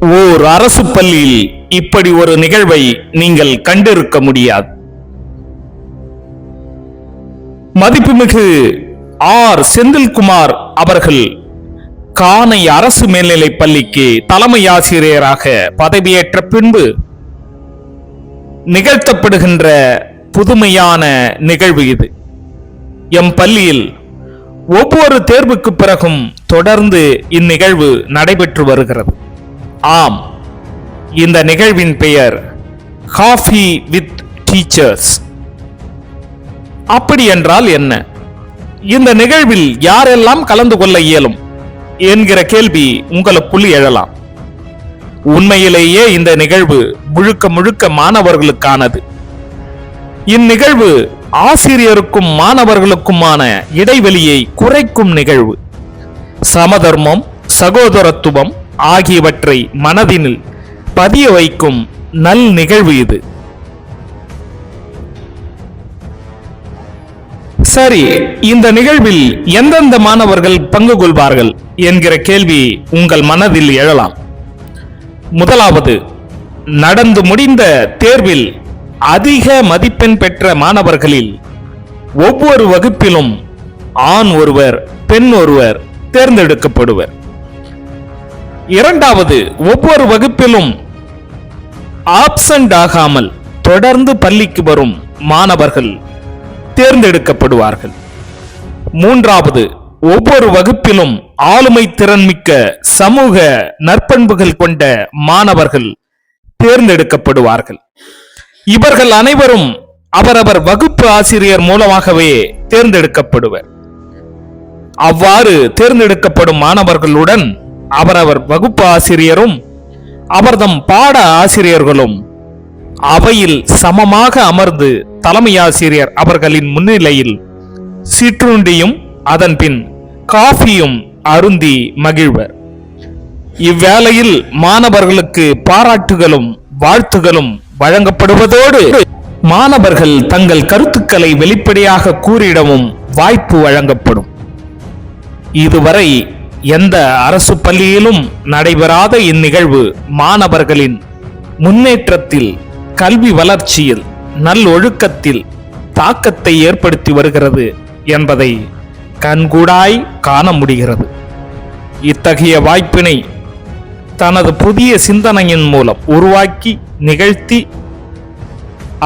ஓர் அரசு பள்ளியில் இப்படி ஒரு நிகழ்வை நீங்கள் கண்டிருக்க முடியாது. மதிப்புமிகு ஆர் செந்தில்குமார் அவர்கள் கானை அரசு மேல்நிலைப் பள்ளிக்கு தலைமை ஆசிரியராக பதவியேற்ற பின்பு நிகழ்த்தப்படுகின்ற புதுமையான நிகழ்வு இது. எம் பள்ளியில் ஒவ்வொரு தேர்வுக்கு பிறகும் தொடர்ந்து இந்நிகழ்வு நடைபெற்று வருகிறது. ஆம், இந்த நிகழ்வின் பெயர் காஃபி வித் டீச்சர்ஸ். அப்படி என்றால் என்ன? இந்த நிகழ்வில் யாரெல்லாம் கலந்து கொள்ள இயலும் என்கிற கேள்வி உங்களுக்குள் எழலாம். உண்மையிலேயே இந்த நிகழ்வு முழுக்க முழுக்க மாணவர்களுக்கானது. இந்நிகழ்வு ஆசிரியருக்கும் மாணவர்களுக்குமான இடைவெளியை குறைக்கும் நிகழ்வு. சமதர்மம், சகோதரத்துவம் ஆகியவற்றை மனதினில் பதிய வைக்கும் நல் நிகழ்வு இது. சரி, இந்த நிகழ்வில் எந்தெந்த மாணவர்கள் பங்கு கொள்வார்கள் என்கிற கேள்வி உங்கள் மனதில் எழலாம். முதலாவது, நடந்து முடிந்த தேர்வில் அதிக மதிப்பெண் பெற்ற மாணவர்களில் ஒவ்வொரு வகுப்பிலும் ஆண் ஒருவர், பெண் ஒருவர் தேர்ந்தெடுக்கப்படுவர். இரண்டாவது, ஒவ்வொரு வகுப்பிலும் ஆப்சென்ட் ஆகாமல் தொடர்ந்து பள்ளிக்கு வரும் மாணவர்கள் தேர்ந்தெடுக்கப்படுவார்கள். மூன்றாவது, ஒவ்வொரு வகுப்பிலும் ஆளுமை திறன்மிக்க சமூக நற்பண்புகள் கொண்ட மாணவர்கள் தேர்ந்தெடுக்கப்படுவார்கள். இவர்கள் அனைவரும் அவரவர் வகுப்பு ஆசிரியர் மூலமாகவே தேர்ந்தெடுக்கப்படுவர். அவ்வாறு தேர்ந்தெடுக்கப்படும் மாணவர்களுடன் அவரவர் வகுப்பு ஆசிரியரும் அவர்தம் பாட ஆசிரியர்களும் அவையில் சமமாக அமர்ந்து தலைமை ஆசிரியர் அவர்களின் முன்னிலையில் சிற்றுண்டியும் அதன் பின் காஃபியும் அருந்தி மகிழ்வர். இவ்வேளையில் மாணவர்களுக்கு பாராட்டுகளும் வாழ்த்துகளும் வழங்கப்படுவதோடு மாணவர்கள் தங்கள் கருத்துக்களை வெளிப்படையாக கூறிடவும் வாய்ப்பு வழங்கப்படும். இதுவரை எந்த அரசு பள்ளியிலும் நடைபெறாத இந்நிகழ்வு மாணவர்களின் முன்னேற்றத்தில், கல்வி வளர்ச்சியில், நல்லொழுக்கத்தில் தாக்கத்தை ஏற்படுத்தி வருகிறது என்பதை கண்கூடாய் காண முடிகிறது. இத்தகைய வாய்ப்பினை தனது புதிய சிந்தனையின் மூலம் உருவாக்கி நிகழ்த்தி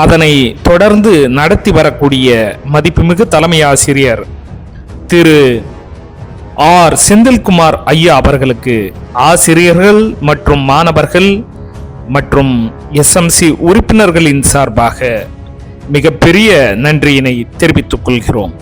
அதனை தொடர்ந்து நடத்தி வரக்கூடிய மதிப்புமிகு தலைமை ஆசிரியர் திரு ஆர் செந்தில்குமார் ஐயா அவர்களுக்கு ஆசிரியர்கள் மற்றும் மாணவர்கள் மற்றும் எஸ்எம்சி உறுப்பினர்களின் சார்பாக மிகப்பெரிய நன்றியினை தெரிவித்துக் கொள்கிறோம்.